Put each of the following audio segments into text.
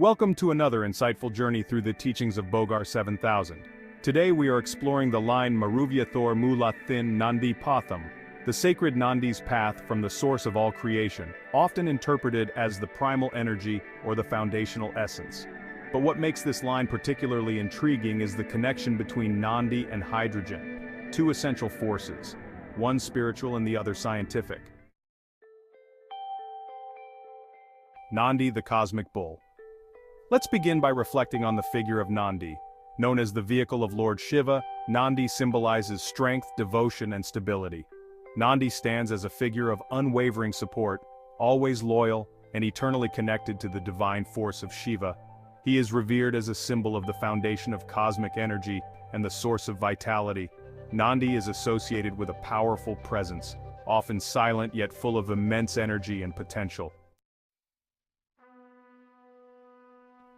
Welcome to another insightful journey through the teachings of Bogar 7000. Today we are exploring the line Maruvya Thor Mula Thin Nandi Patham, the sacred Nandi's path from the source of all creation, often interpreted as the primal energy or the foundational essence. But what makes this line particularly intriguing is the connection between Nandi and hydrogen, two essential forces, one spiritual and the other scientific. Nandi, the cosmic bull. Let's begin by reflecting on the figure of Nandi. Known as the vehicle of Lord Shiva, Nandi symbolizes strength, devotion, and stability. Nandi stands as a figure of unwavering support, always loyal, and eternally connected to the divine force of Shiva. He is revered as a symbol of the foundation of cosmic energy and the source of vitality. Nandi is associated with a powerful presence, often silent yet full of immense energy and potential.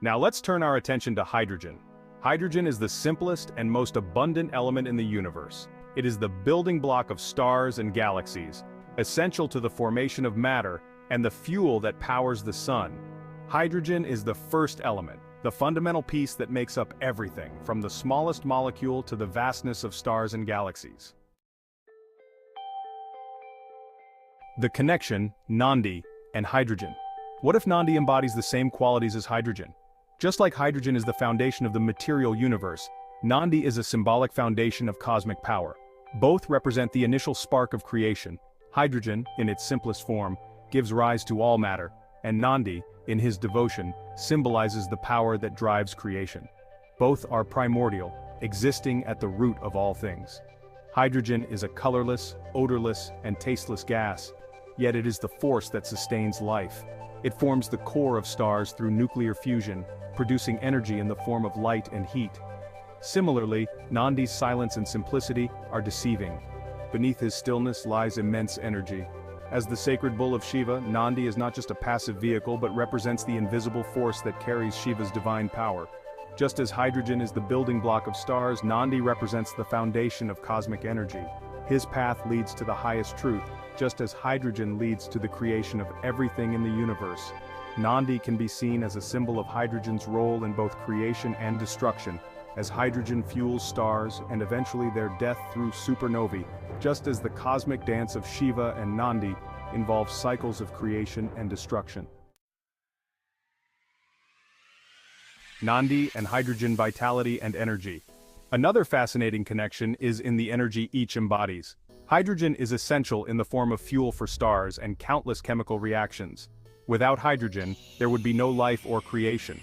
Now let's turn our attention to hydrogen. Hydrogen is the simplest and most abundant element in the universe. It is the building block of stars and galaxies, essential to the formation of matter and the fuel that powers the sun. Hydrogen is the first element, the fundamental piece that makes up everything, from the smallest molecule to the vastness of stars and galaxies. The connection, Nandi, and hydrogen. What if Nandi embodies the same qualities as hydrogen? Just like hydrogen is the foundation of the material universe, Nandi is a symbolic foundation of cosmic power. Both represent the initial spark of creation. Hydrogen, in its simplest form, gives rise to all matter, and Nandi, in his devotion, symbolizes the power that drives creation. Both are primordial, existing at the root of all things. Hydrogen is a colorless, odorless, and tasteless gas, yet it is the force that sustains life. It forms the core of stars through nuclear fusion, producing energy in the form of light and heat. Similarly, Nandi's silence and simplicity are deceiving. Beneath his stillness lies immense energy. As the sacred bull of Shiva, Nandi is not just a passive vehicle but represents the invisible force that carries Shiva's divine power. Just as hydrogen is the building block of stars, Nandi represents the foundation of cosmic energy. His path leads to the highest truth, just as hydrogen leads to the creation of everything in the universe. Nandi can be seen as a symbol of hydrogen's role in both creation and destruction, as hydrogen fuels stars and eventually their death through supernovae, just as the cosmic dance of Shiva and Nandi involves cycles of creation and destruction. Nandi and hydrogen vitality and energy. Another fascinating connection is in the energy each embodies. Hydrogen is essential in the form of fuel for stars and countless chemical reactions. Without hydrogen, there would be no life or creation.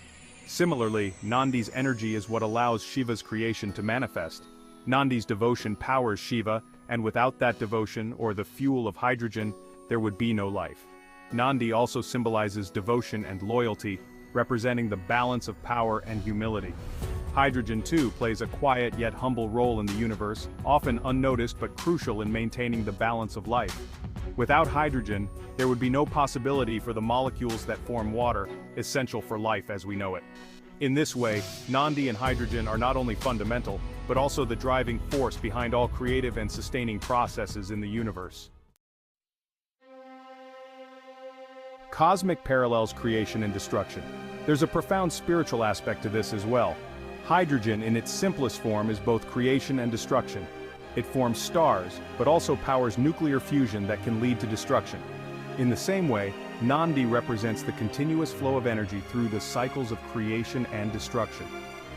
Similarly, Nandi's energy is what allows Shiva's creation to manifest. Nandi's devotion powers Shiva, and without that devotion, or the fuel of hydrogen, there would be no life. Nandi also symbolizes devotion and loyalty, representing the balance of power and humility. Hydrogen, too, plays a quiet yet humble role in the universe, often unnoticed but crucial in maintaining the balance of life. Without hydrogen, there would be no possibility for the molecules that form water, essential for life as we know it. In this way, Nandi and hydrogen are not only fundamental, but also the driving force behind all creative and sustaining processes in the universe. Cosmic parallels creation and destruction. There's a profound spiritual aspect to this as well. Hydrogen in its simplest form is both creation and destruction. It forms stars, but also powers nuclear fusion that can lead to destruction. In the same way, Nandi represents the continuous flow of energy through the cycles of creation and destruction.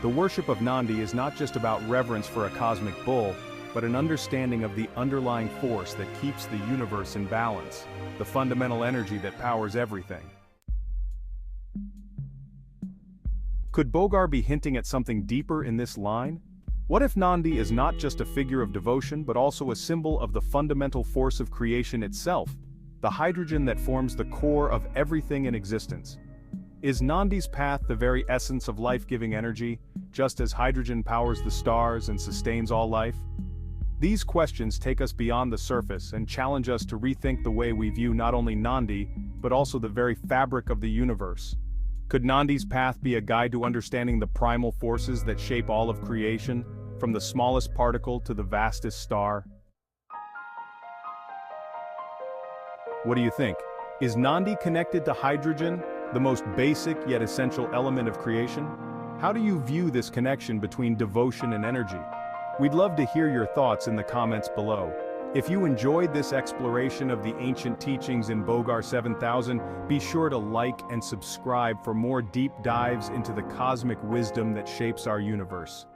The worship of Nandi is not just about reverence for a cosmic bull, but an understanding of the underlying force that keeps the universe in balance, the fundamental energy that powers everything. Could Bogar be hinting at something deeper in this line? What if Nandi is not just a figure of devotion but also a symbol of the fundamental force of creation itself, the hydrogen that forms the core of everything in existence? Is Nandi's path the very essence of life-giving energy, just as hydrogen powers the stars and sustains all life? These questions take us beyond the surface and challenge us to rethink the way we view not only Nandi, but also the very fabric of the universe. Could Nandi's path be a guide to understanding the primal forces that shape all of creation, from the smallest particle to the vastest star? What do you think? Is Nandi connected to hydrogen, the most basic yet essential element of creation? How do you view this connection between devotion and energy? We'd love to hear your thoughts in the comments below. If you enjoyed this exploration of the ancient teachings in Bogar 7000, be sure to like and subscribe for more deep dives into the cosmic wisdom that shapes our universe.